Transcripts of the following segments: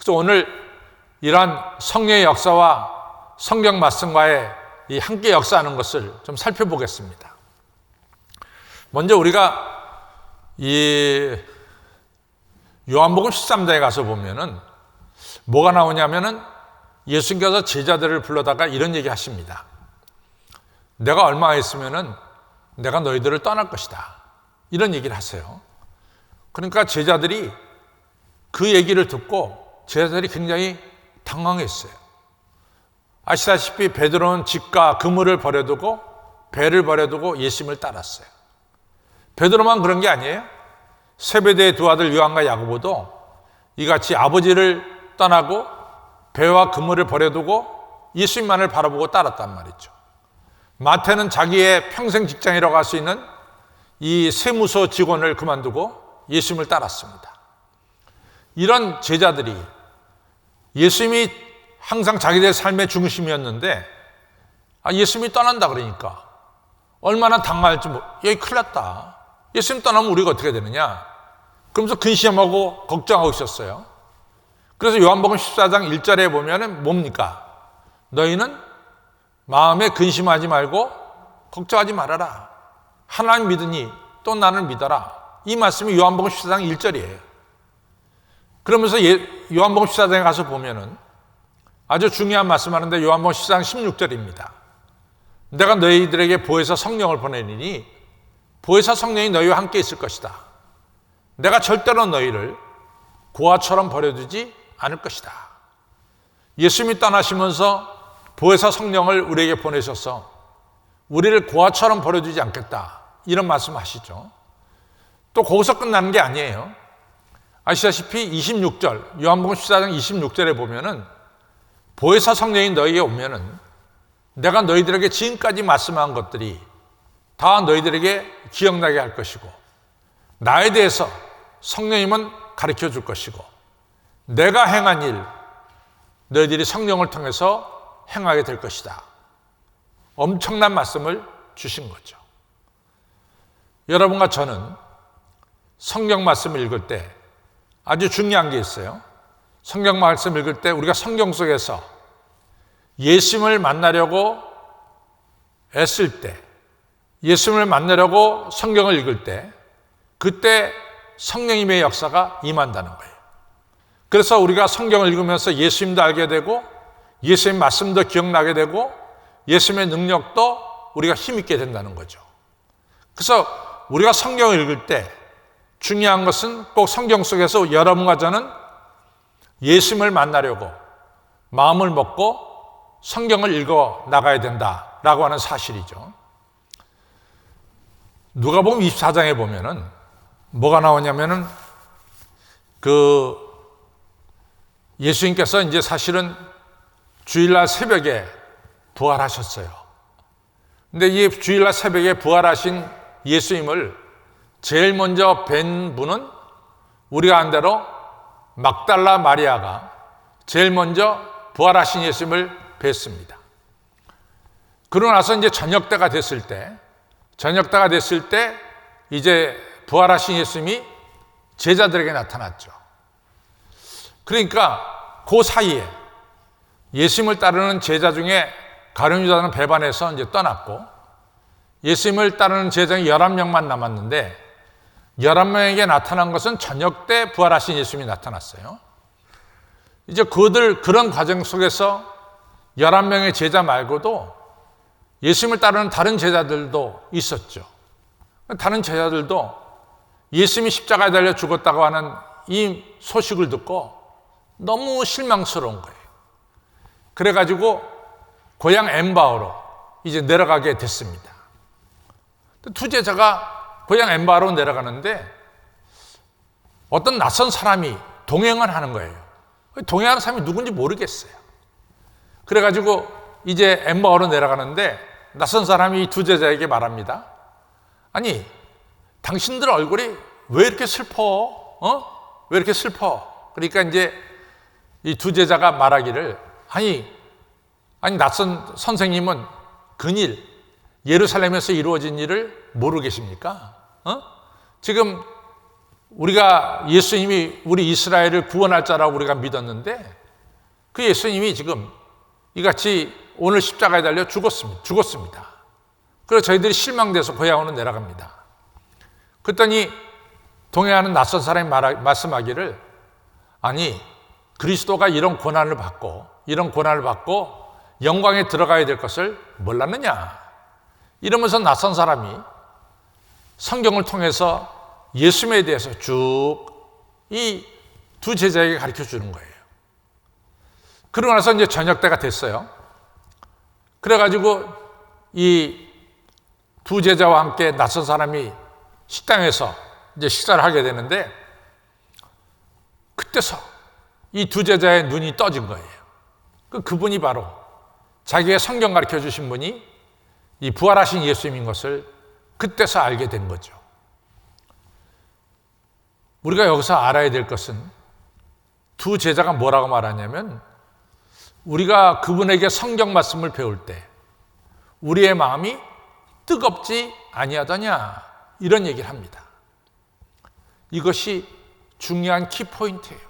그래서 오늘 이러한 성령의 역사와 성경 말씀과의 이 함께 역사하는 것을 좀 살펴보겠습니다. 먼저 우리가 이 요한복음 13장에 가서 보면은 뭐가 나오냐면은 예수님께서 제자들을 불러다가 이런 얘기 하십니다. 내가 얼마 있으면은 내가 너희들을 떠날 것이다. 이런 얘기를 하세요. 그러니까 제자들이 그 얘기를 듣고 제자들이 굉장히 당황했어요. 아시다시피 베드로는 집과 그물을 버려두고 배를 버려두고 예수님을 따랐어요. 베드로만 그런 게 아니에요. 세베대의 두 아들 요한과 야고보도 이같이 아버지를 떠나고 배와 그물을 버려두고 예수님만을 바라보고 따랐단 말이죠. 마태는 자기의 평생 직장이라고 할 수 있는 이 세무서 직원을 그만두고 예수님을 따랐습니다. 이런 제자들이 예수님이 항상 자기들의 삶의 중심이었는데 예수님이 떠난다 그러니까 얼마나 당황할지 여기 큰일 났다. 예수님 떠나면 우리가 어떻게 되느냐. 그러면서 근심하고 걱정하고 있었어요. 그래서 요한복음 14장 1절에 보면은 뭡니까? 너희는 마음에 근심하지 말고 걱정하지 말아라. 하나님 믿으니 또 나를 믿어라. 이 말씀이 요한복음 14장 1절이에요. 그러면서 요한복음 14장에 가서 보면은 아주 중요한 말씀하는데 요한복음 14장 16절입니다. 내가 너희들에게 보혜사 성령을 보내리니 보혜사 성령이 너희와 함께 있을 것이다. 내가 절대로 너희를 고아처럼 버려두지 않을 것이다. 예수님이 떠나시면서 보혜사 성령을 우리에게 보내셔서 우리를 고아처럼 버려두지 않겠다. 이런 말씀하시죠. 또 거기서 끝나는 게 아니에요. 아시다시피 26절 요한복음 14장 26절에 보면은 보혜사 성령이 너희에게 오면은 내가 너희들에게 지금까지 말씀한 것들이 다 너희들에게 기억나게 할 것이고 나에 대해서 성령님은 가르쳐 줄 것이고 내가 행한 일 너희들이 성령을 통해서 행하게 될 것이다. 엄청난 말씀을 주신 거죠. 여러분과 저는 성경 말씀을 읽을 때 아주 중요한 게 있어요. 성경 말씀 읽을 때 우리가 성경 속에서 예수님을 만나려고 애쓸 때, 예수님을 만나려고 성경을 읽을 때 그때 성령님의 역사가 임한다는 거예요. 그래서 우리가 성경을 읽으면서 예수님도 알게 되고 예수님 말씀도 기억나게 되고 예수님의 능력도 우리가 힘있게 된다는 거죠. 그래서 우리가 성경을 읽을 때 중요한 것은 꼭 성경 속에서 여러분과 저는 예수님을 만나려고 마음을 먹고 성경을 읽어 나가야 된다라고 하는 사실이죠. 누가복음 24장에 보면은 뭐가 나오냐면은 예수님께서 이제 사실은 주일날 새벽에 부활하셨어요. 근데 이 주일날 새벽에 부활하신 예수님을 제일 먼저 뵌 분은 우리가 안 대로 막달라 마리아가 제일 먼저 부활하신 예수님을 뵀습니다. 그러고 나서 이제 저녁 때가 됐을 때 이제 부활하신 예수님이 제자들에게 나타났죠. 그러니까 그 사이에 예수님을 따르는 제자 중에 가룟 유다는 배반해서 이제 떠났고 예수님을 따르는 제자가 11명만 남았는데 11명에게 나타난 것은 저녁 때 부활하신 예수님이 나타났어요. 이제 그런 과정 속에서 11명의 제자 말고도 예수님을 따르는 다른 제자들도 있었죠. 다른 제자들도 예수님이 십자가에 달려 죽었다고 하는 이 소식을 듣고 너무 실망스러운 거예요. 그래가지고 고향 엠바오로 이제 내려가게 됐습니다. 두 제자가 고향 엠바오로 내려가는데 어떤 낯선 사람이 동행을 하는 거예요. 동행하는 사람이 누군지 모르겠어요. 그래가지고 이제 엠바오로 내려가는데 낯선 사람이 두 제자에게 말합니다. 아니, 당신들 얼굴이 왜 이렇게 슬퍼? 왜 이렇게 슬퍼? 그러니까 이제 이 두 제자가 말하기를 아니 낯선 선생님은 근일 예루살렘에서 이루어진 일을 모르고 계십니까? 지금 우리가 예수님이 우리 이스라엘을 구원할 자라고 우리가 믿었는데 그 예수님이 지금 이같이 오늘 십자가에 달려 죽었습니다. 그래서 저희들이 실망돼서 고향으로 내려갑니다. 그랬더니 동행하는 낯선 사람이 말씀하기를, 아니 그리스도가 이런 고난을 받고 영광에 들어가야 될 것을 몰랐느냐, 이러면서 낯선 사람이 성경을 통해서 예수님에 대해서 쭉 이 두 제자에게 가르쳐 주는 거예요. 그러고 나서 이제 저녁 때가 됐어요. 그래가지고 이 두 제자와 함께 낯선 사람이 식당에서 이제 식사를 하게 되는데, 그때서 이 두 제자의 눈이 떠진 거예요. 그분이 바로 자기의 성경 가르쳐 주신 분이 이 부활하신 예수님인 것을 그때서 알게 된 거죠. 우리가 여기서 알아야 될 것은 두 제자가 뭐라고 말하냐면, 우리가 그분에게 성경 말씀을 배울 때 우리의 마음이 뜨겁지 아니하더냐, 이런 얘기를 합니다. 이것이 중요한 키포인트예요.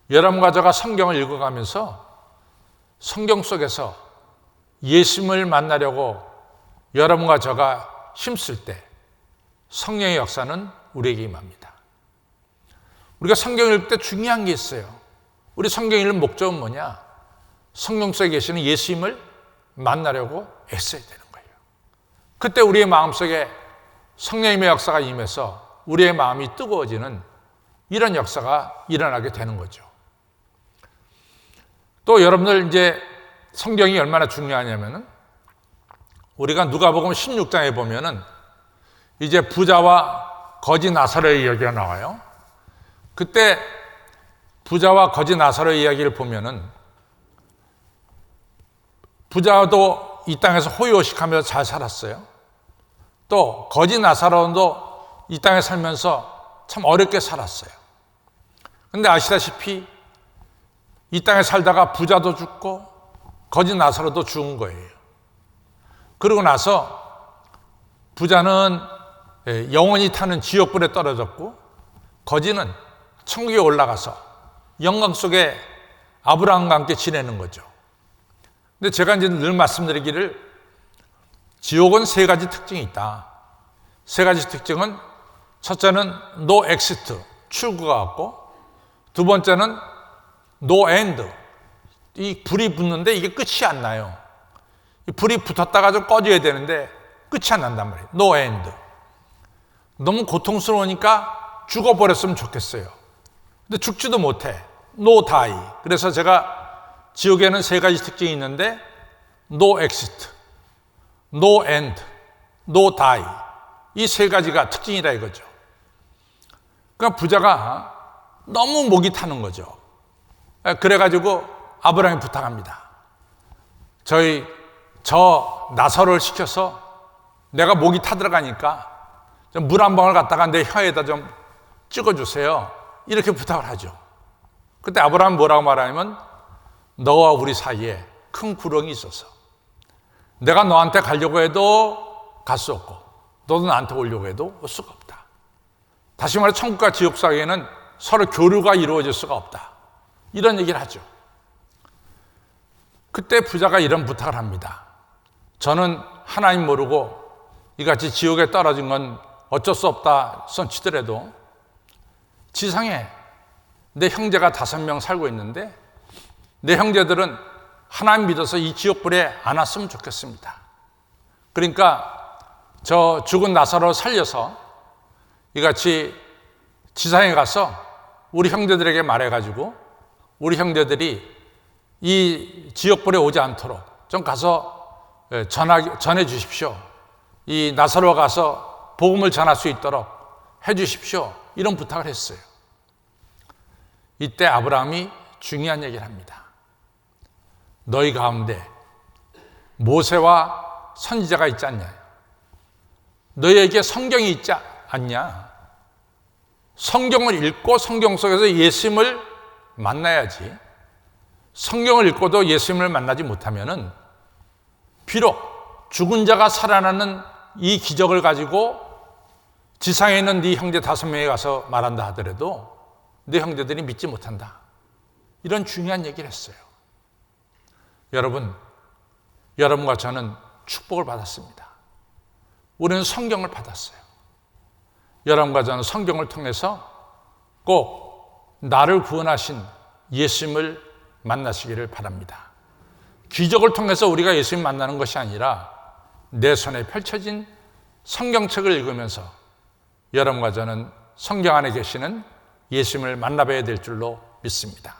여러분과 저가 성경을 읽어가면서 성경 속에서 예수님을 만나려고 여러분과 저가 힘쓸 때 성령의 역사는 우리에게 임합니다. 우리가 성경을 읽을 때 중요한 게 있어요. 우리 성경 읽는 목적은 뭐냐? 성경 속에 계시는 예수님을 만나려고 애써야 되는 거예요. 그때 우리의 마음속에 성령님의 역사가 임해서 우리의 마음이 뜨거워지는 이런 역사가 일어나게 되는 거죠. 또 여러분들 이제 성경이 얼마나 중요하냐면은, 우리가 누가복음 16장에 보면은 이제 부자와 거지 나사로의 이야기가 나와요. 그때 부자와 거지 나사로의 이야기를 보면은, 부자도 이 땅에서 호의호식하면서 잘 살았어요. 또 거지 나사로도 이 땅에 살면서 참 어렵게 살았어요. 근데 아시다시피 이 땅에 살다가 부자도 죽고 거지 나사로도 죽은 거예요. 그러고 나서 부자는 영원히 타는 지옥불에 떨어졌고, 거지는 천국에 올라가서 영광 속에 아브라함과 함께 지내는 거죠. 근데 제가 이제 늘 말씀드리기를, 지옥은 세 가지 특징이 있다. 세 가지 특징은, 첫째는 no exit, 출구가 없고, 두 번째는 no end, 이 불이 붙는데 이게 끝이 안 나요. 이 불이 붙었다가 좀 꺼져야 되는데 끝이 안 난단 말이에요. no end. 너무 고통스러우니까 죽어버렸으면 좋겠어요. 근데 죽지도 못해. no die. 그래서 제가 지옥에는 세 가지 특징이 있는데, no exit, no end, no die. 이 세 가지가 특징이다 이거죠. 그러니까 부자가 너무 목이 타는 거죠. 그래가지고 아브라함이 부탁합니다. 저 나사로를 시켜서 내가 목이 타들어가니까 물 한 방울 갖다가 내 혀에다 좀 찍어주세요. 이렇게 부탁을 하죠. 그때 아브라함이 뭐라고 말하냐면, 너와 우리 사이에 큰 구렁이 있어서 내가 너한테 가려고 해도 갈 수 없고, 너도 나한테 오려고 해도 올 수가 없다. 다시 말해 천국과 지옥 사이에는 서로 교류가 이루어질 수가 없다. 이런 얘기를 하죠. 그때 부자가 이런 부탁을 합니다. 저는 하나님 모르고 이같이 지옥에 떨어진 건 어쩔 수 없다 손 치더라도, 지상에 내 형제가 5명 살고 있는데 내 형제들은 하나님 믿어서 이 지옥불에 안 왔으면 좋겠습니다. 그러니까 저 죽은 나사로 살려서 이같이 지상에 가서 우리 형제들에게 말해가지고 우리 형제들이 이 지옥불에 오지 않도록 좀 가서 전해 주십시오. 이 나사로가 가서 복음을 전할 수 있도록 해 주십시오. 이런 부탁을 했어요. 이때 아브라함이 중요한 얘기를 합니다. 너희 가운데 모세와 선지자가 있지 않냐? 너희에게 성경이 있지 않냐? 성경을 읽고 성경 속에서 예수님을 만나야지. 성경을 읽고도 예수님을 만나지 못하면은 비록 죽은 자가 살아나는 이 기적을 가지고 지상에 있는 네 형제 5명에 가서 말한다 하더라도 네 형제들이 믿지 못한다. 이런 중요한 얘기를 했어요. 여러분과 저는 축복을 받았습니다. 우리는 성경을 받았어요. 여러분과 저는 성경을 통해서 꼭 나를 구원하신 예수님을 만나시기를 바랍니다. 기적을 통해서 우리가 예수님 만나는 것이 아니라 내 손에 펼쳐진 성경책을 읽으면서 여러분과 저는 성경 안에 계시는 예수님을 만나봐야 될 줄로 믿습니다.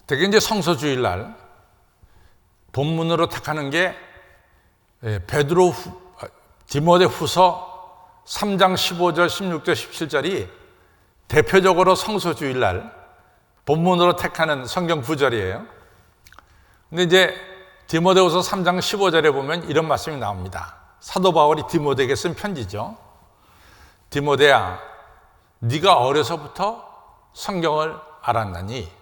특히 이제 성서주일날 본문으로 택하는 게 디모데후서 3장 15절, 16절, 17절이 대표적으로 성서주일날 본문으로 택하는 성경 구절이에요. 근데 이제 디모데후서 3장 15절에 보면 이런 말씀이 나옵니다. 사도 바울이 디모데에게 쓴 편지죠. 디모데야, 네가 어려서부터 성경을 알았나니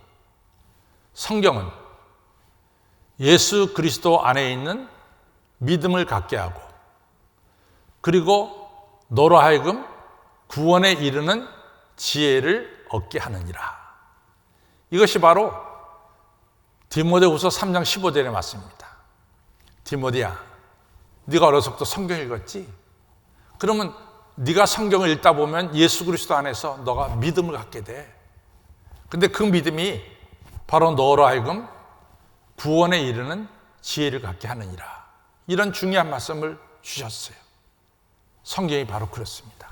성경은 예수 그리스도 안에 있는 믿음을 갖게 하고 그리고 너로 하여금 구원에 이르는 지혜를 얻게 하느니라. 이것이 바로 디모데후서 3장 15절에 맞습니다. 디모데야, 네가 어려서부터 성경 읽었지? 그러면 네가 성경을 읽다 보면 예수 그리스도 안에서 너가 믿음을 갖게 돼. 근데 그 믿음이 바로 너로 하여금 구원에 이르는 지혜를 갖게 하느니라. 이런 중요한 말씀을 주셨어요. 성경이 바로 그렇습니다.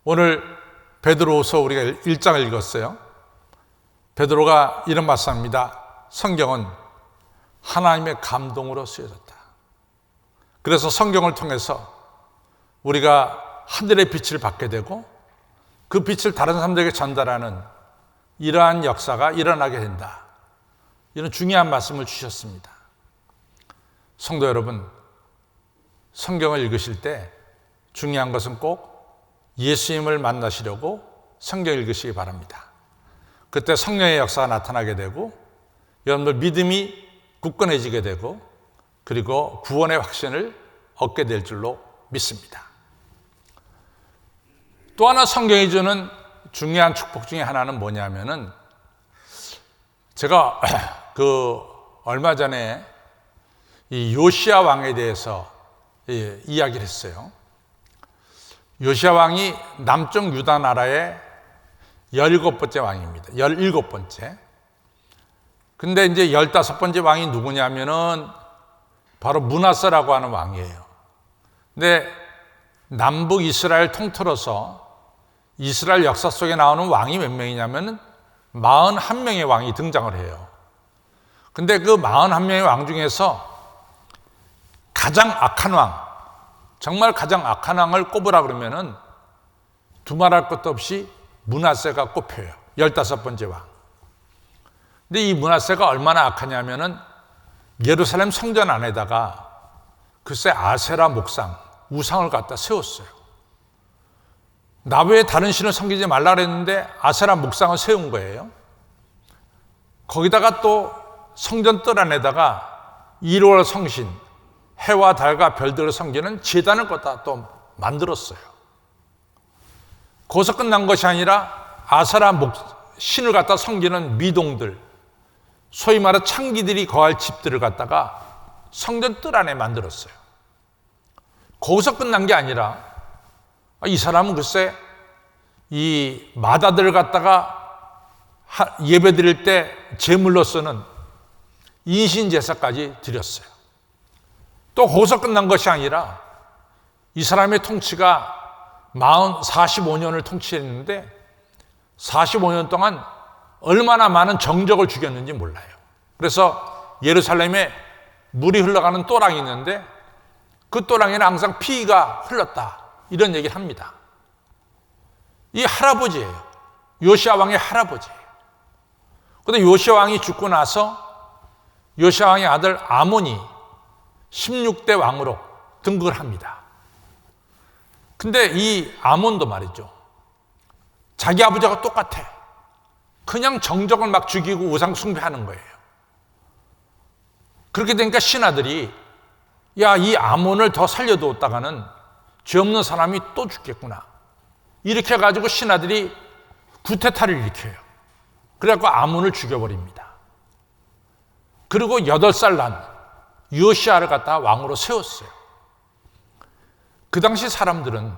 오늘 베드로후서 우리가 1장을 읽었어요. 베드로가 이런 말씀합니다. 성경은 하나님의 감동으로 쓰여졌다. 그래서 성경을 통해서 우리가 하늘의 빛을 받게 되고 그 빛을 다른 사람들에게 전달하는 이러한 역사가 일어나게 된다. 이런 중요한 말씀을 주셨습니다. 성도 여러분, 성경을 읽으실 때 중요한 것은 꼭 예수님을 만나시려고 성경 읽으시기 바랍니다. 그때 성령의 역사가 나타나게 되고 여러분들 믿음이 굳건해지게 되고 그리고 구원의 확신을 얻게 될 줄로 믿습니다. 또 하나 성경이 주는 중요한 축복 중에 하나는 뭐냐면은 제가 얼마 전에 이 요시야 왕에 대해서 이야기를 했어요. 요시야 왕이 남쪽 유다 나라의 17번째 왕입니다. 17번째. 근데 이제 15번째 왕이 누구냐면은 바로 므낫세라고 하는 왕이에요. 근데 남북 이스라엘 통틀어서 이스라엘 역사 속에 나오는 왕이 몇 명이냐면은 41명의 왕이 등장을 해요. 근데 그 41명의 왕 중에서 가장 악한 왕, 정말 가장 악한 왕을 꼽으라 그러면은 두말할 것도 없이 므낫세가 꼽혀요. 15번째 왕. 근데 이 므낫세가 얼마나 악하냐면은 예루살렘 성전 안에다가 글쎄 아세라 목상, 우상을 갖다 세웠어요. 나 외에 다른 신을 섬기지 말라 그랬는데 아세라 목상을 세운 거예요. 거기다가 또 성전 뜰 안에다가 1월 성신, 해와 달과 별들을 섬기는 제단을 갖다 또 만들었어요. 거기서 끝난 것이 아니라 아세라 신을 갖다 섬기는 미동들, 소위 말해 창기들이 거할 집들을 갖다가 성전 뜰 안에 만들었어요. 거기서 끝난 게 아니라 이 사람은 글쎄 이 마다들을 갖다가 예배 드릴 때 제물로서는 인신제사까지 드렸어요. 또 거기서 끝난 것이 아니라 이 사람의 통치가 45년을 통치했는데 45년 동안 얼마나 많은 정적을 죽였는지 몰라요. 그래서 예루살렘에 물이 흘러가는 또랑이 있는데 그 또랑에는 항상 피가 흘렀다. 이런 얘기를 합니다. 이 할아버지예요. 요시야 왕의 할아버지예요. 그런데 요시야 왕이 죽고 나서 요시야 왕의 아들 아몬이 16대 왕으로 등극을 합니다. 근데 이 아몬도 말이죠. 자기 아버지가 똑같아. 그냥 정적을 막 죽이고 우상 숭배하는 거예요. 그렇게 되니까 신하들이 야, 이 아몬을 더 살려두었다가는 죄 없는 사람이 또 죽겠구나. 이렇게 해가지고 신하들이 구테타를 일으켜요. 그래갖고 아몬을 죽여버립니다. 그리고 8살 난 요시야를 갖다가 왕으로 세웠어요. 그 당시 사람들은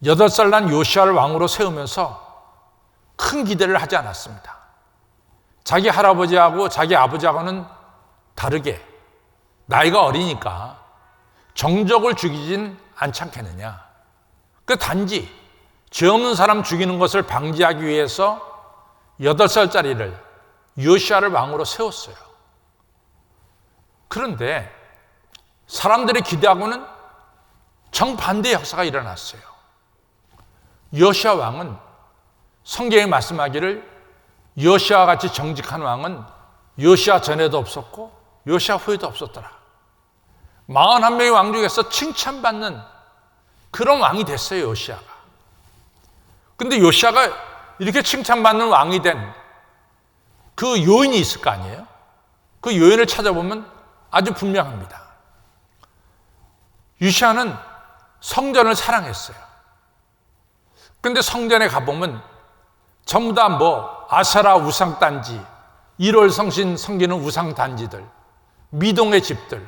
8살 난 요시야를 왕으로 세우면서 큰 기대를 하지 않았습니다. 자기 할아버지하고 자기 아버지하고는 다르게 나이가 어리니까 정적을 죽이진 않잖겠느냐. 그 단지 죄 없는 사람 죽이는 것을 방지하기 위해서 8살짜리를 요시야를 왕으로 세웠어요. 그런데 사람들이 기대하고는 정반대의 역사가 일어났어요. 요시야 왕은 성경에 말씀하기를 요시야와 같이 정직한 왕은 요시야 전에도 없었고 요시야 후에도 없었더라. 41명의 왕 중에서 칭찬받는 그런 왕이 됐어요, 요시야가. 근데 요시야가 이렇게 칭찬받는 왕이 된 그 요인이 있을 거 아니에요? 그 요인을 찾아보면 아주 분명합니다. 요시야는 성전을 사랑했어요. 근데 성전에 가보면 전부 다 아세라 우상단지, 1월 성신 섬기는 우상단지들, 미동의 집들,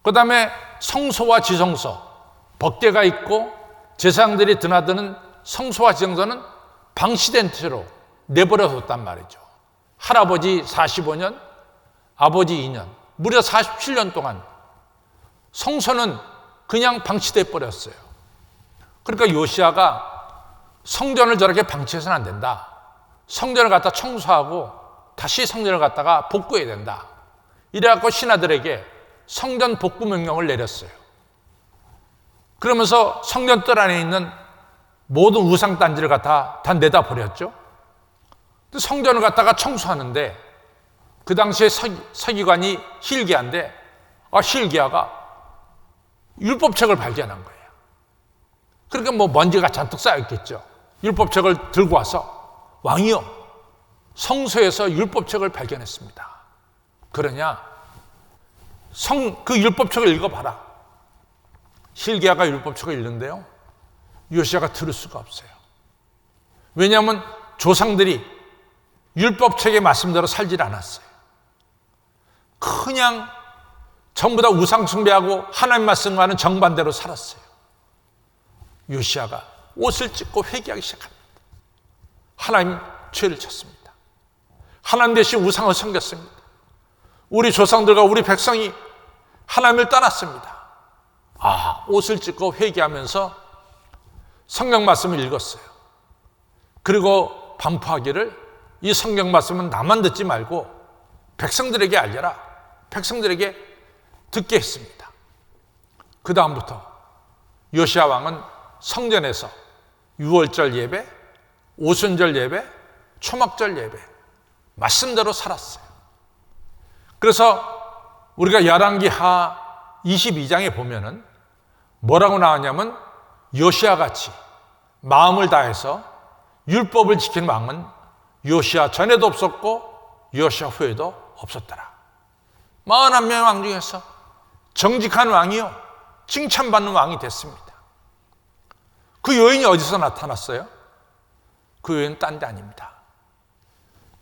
그 다음에 성소와 지성소, 법궤가 있고 제사장들이 드나드는 성소와 지성소는 방치된 채로 내버려뒀단 말이죠. 할아버지 45년, 아버지 2년, 무려 47년 동안 성소는 그냥 방치돼 버렸어요. 그러니까 요시야가 성전을 저렇게 방치해서는 안 된다. 성전을 갖다 청소하고 다시 성전을 갖다가 복구해야 된다. 이래갖고 신하들에게 성전 복구 명령을 내렸어요. 그러면서 성전 뜰 안에 있는 모든 우상단지를 갖다 다 내다 버렸죠. 성전을 갖다가 청소하는데 그 당시에 서기관이 hil기야인데 hil기야가 율법책을 발견한 거예요. 그러니까 먼지가 잔뜩 쌓여있겠죠. 율법책을 들고 와서 왕이요, 성소에서 율법책을 발견했습니다. 그러냐? 그 율법책을 읽어봐라. hil기야가 율법책을 읽는데요, 요시야가 들을 수가 없어요. 왜냐하면 조상들이 율법책의 말씀대로 살질 않았어요. 그냥 전부 다 우상 숭배하고 하나님 말씀과는 정반대로 살았어요. 요시야가 옷을 찢고 회개하기 시작합니다. 하나님 죄를 졌습니다. 하나님 대신 우상을 섬겼습니다. 우리 조상들과 우리 백성이 하나님을 떠났습니다. 옷을 찢고 회개하면서 성경 말씀을 읽었어요. 그리고 반포하기를 이 성경 말씀은 나만 듣지 말고 백성들에게 알려라. 백성들에게 듣게 했습니다. 그 다음부터 요시야 왕은 성전에서 유월절 예배, 오순절 예배, 초막절 예배 말씀대로 살았어요. 그래서 우리가 열왕기하 22장에 보면은 뭐라고 나왔냐면 요시야 같이 마음을 다해서 율법을 지킨 왕은 요시야 전에도 없었고 요시야 후에도 없었더라. 41명의 왕 중에서 정직한 왕이요, 칭찬받는 왕이 됐습니다. 그 요인이 어디서 나타났어요? 그 요인은 딴 데 아닙니다.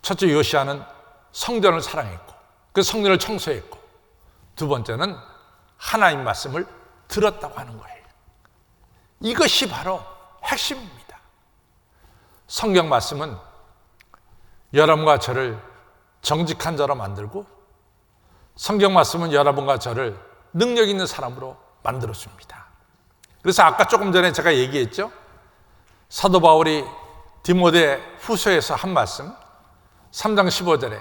첫째, 요시야는 성전을 사랑했고 그 성전을 청소했고, 두 번째는 하나님 말씀을 들었다고 하는 거예요. 이것이 바로 핵심입니다. 성경 말씀은 여러분과 저를 정직한 자로 만들고, 성경 말씀은 여러분과 저를 능력 있는 사람으로 만들어줍니다. 그래서 아까 조금 전에 제가 얘기했죠. 사도 바울이 디모데 후서에서 한 말씀, 3장 15절에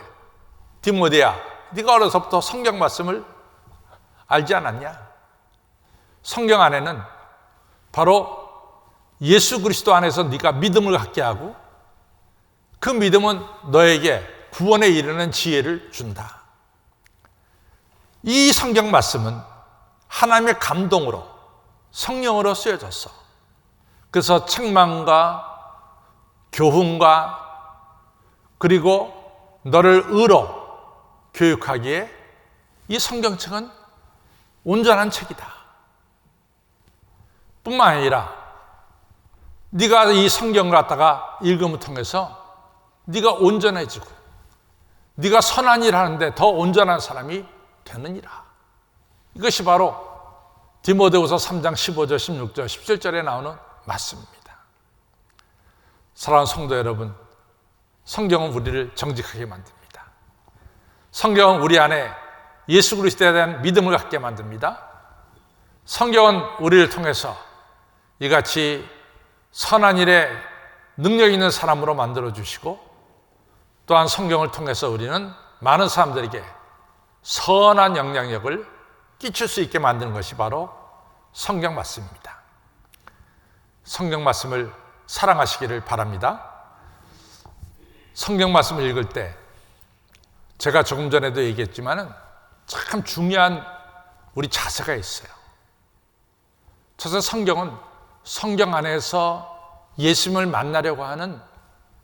디모데야, 네가 어려서부터 성경 말씀을 알지 않았냐? 성경 안에는 바로 예수 그리스도 안에서 네가 믿음을 갖게 하고 그 믿음은 너에게 구원에 이르는 지혜를 준다. 이 성경 말씀은 하나님의 감동으로 성령으로 쓰여졌어. 그래서 책망과 교훈과 그리고 너를 의로 교육하기에 이 성경책은 온전한 책이다. 뿐만 아니라 네가 이 성경을 갖다가 읽음을 통해서 네가 온전해지고 네가 선한 일을 하는데 더 온전한 사람이 되느니라. 이것이 바로 디모데후서 3장 15절, 16절, 17절에 나오는 말씀입니다. 사랑하는 성도 여러분, 성경은 우리를 정직하게 만듭니다. 성경은 우리 안에 예수 그리스도에 대한 믿음을 갖게 만듭니다. 성경은 우리를 통해서 이같이 선한 일에 능력 있는 사람으로 만들어주시고, 또한 성경을 통해서 우리는 많은 사람들에게 선한 영향력을 끼칠 수 있게 만드는 것이 바로 성경 말씀입니다. 성경 말씀을 사랑하시기를 바랍니다. 성경 말씀을 읽을 때 제가 조금 전에도 얘기했지만 참 중요한 우리 자세가 있어요. 첫째, 성경은 성경 안에서 예수님을 만나려고 하는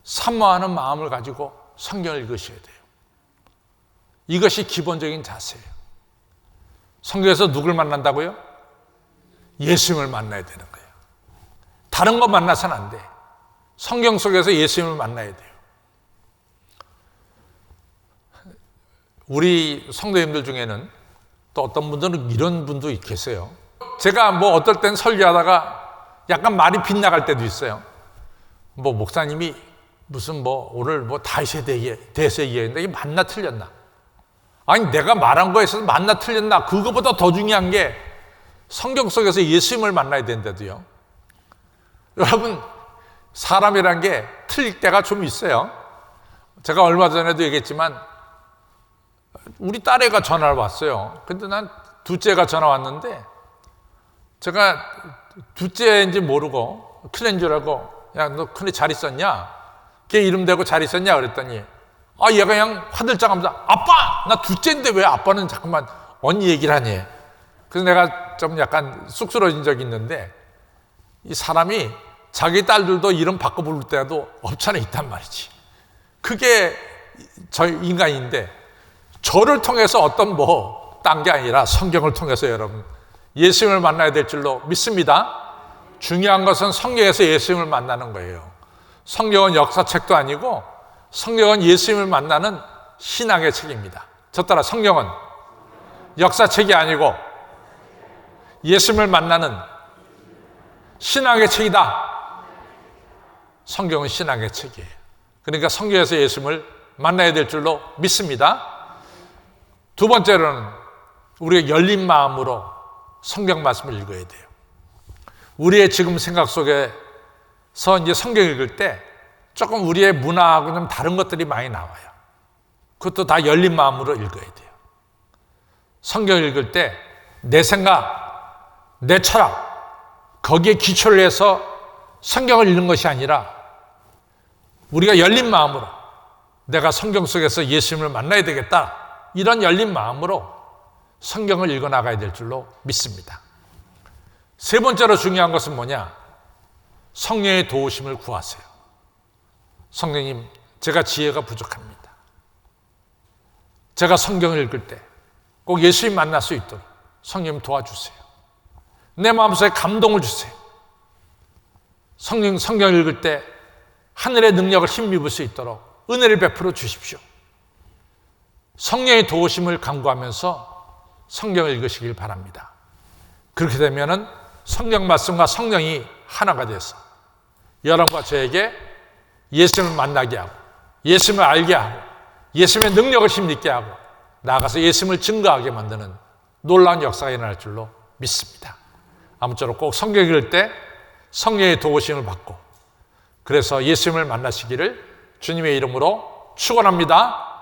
사모하는 마음을 가지고 성경을 읽으셔야 돼요. 이것이 기본적인 자세예요. 성경에서 누굴 만난다고요? 예수님을 만나야 되는 거예요. 다른 거 만나서는 안 돼. 성경 속에서 예수님을 만나야 돼요. 우리 성도님들 중에는 또 어떤 분들은 이런 분도 계세요. 제가 뭐 어떨 땐 설교하다가 약간 말이 빗나갈 때도 있어요. 뭐 목사님이 무슨 뭐 오늘 뭐 다윗에 대해서 얘기했는데 이게 맞나 틀렸나? 아니 내가 말한 거에 있어서 맞나 틀렸나? 그거보다 더 중요한 게 성경 속에서 예수님을 만나야 된다도요. 여러분, 사람이란 게 틀릴 때가 좀 있어요. 제가 얼마 전에도 얘기했지만 우리 딸애가 전화를 왔어요. 근데 난 둘째가 전화 왔는데 제가 둘째인지 모르고 큰애인 줄 알고, 야 너 큰애 잘 있었냐? 걔 이름 대고 잘 있었냐? 그랬더니 얘가 그냥 화들짝 하면서 아빠! 나 둘째인데 왜 아빠는 자꾸만 언니 얘기를 하니? 그래서 내가 좀 약간 쑥스러워진 적이 있는데, 이 사람이 자기 딸들도 이름 바꿔 부를 때도 없잖아 있단 말이지. 그게 저 인간인데, 저를 통해서 어떤 딴 게 아니라 성경을 통해서 여러분 예수님을 만나야 될 줄로 믿습니다. 중요한 것은 성경에서 예수님을 만나는 거예요. 성경은 역사책도 아니고 성경은 예수님을 만나는 신앙의 책입니다. 저 따라 성경은 역사책이 아니고 예수님을 만나는 신앙의 책이다. 성경은 신앙의 책이에요. 그러니까 성경에서 예수님을 만나야 될 줄로 믿습니다. 두 번째로는 우리가 열린 마음으로 성경 말씀을 읽어야 돼요. 우리의 지금 생각 속에서 이제 성경 읽을 때 조금 우리의 문화하고 좀 다른 것들이 많이 나와요. 그것도 다 열린 마음으로 읽어야 돼요. 성경 읽을 때 내 생각, 내 철학, 거기에 기초를 해서 성경을 읽는 것이 아니라 우리가 열린 마음으로 내가 성경 속에서 예수님을 만나야 되겠다, 이런 열린 마음으로 성경을 읽어나가야 될 줄로 믿습니다. 세 번째로 중요한 것은 뭐냐? 성령의 도우심을 구하세요. 성령님, 제가 지혜가 부족합니다. 제가 성경을 읽을 때 꼭 예수님 만날 수 있도록 성령님 도와주세요. 내 마음속에 감동을 주세요. 성경을 읽을 때 하늘의 능력을 힘입을 수 있도록 은혜를 베풀어 주십시오. 성령의 도우심을 간구하면서 성경을 읽으시길 바랍니다. 그렇게 되면은 성경 말씀과 성령이 하나가 돼서 여러분과 저에게 예수님을 만나게 하고 예수님을 알게 하고 예수님의 능력을 힘있게 하고 나아가서 예수님을 증거하게 만드는 놀라운 역사가 일어날 줄로 믿습니다. 아무쪼록 꼭 성경 읽을 때 성령의 도우심을 받고 그래서 예수님을 만나시기를 주님의 이름으로 축원합니다.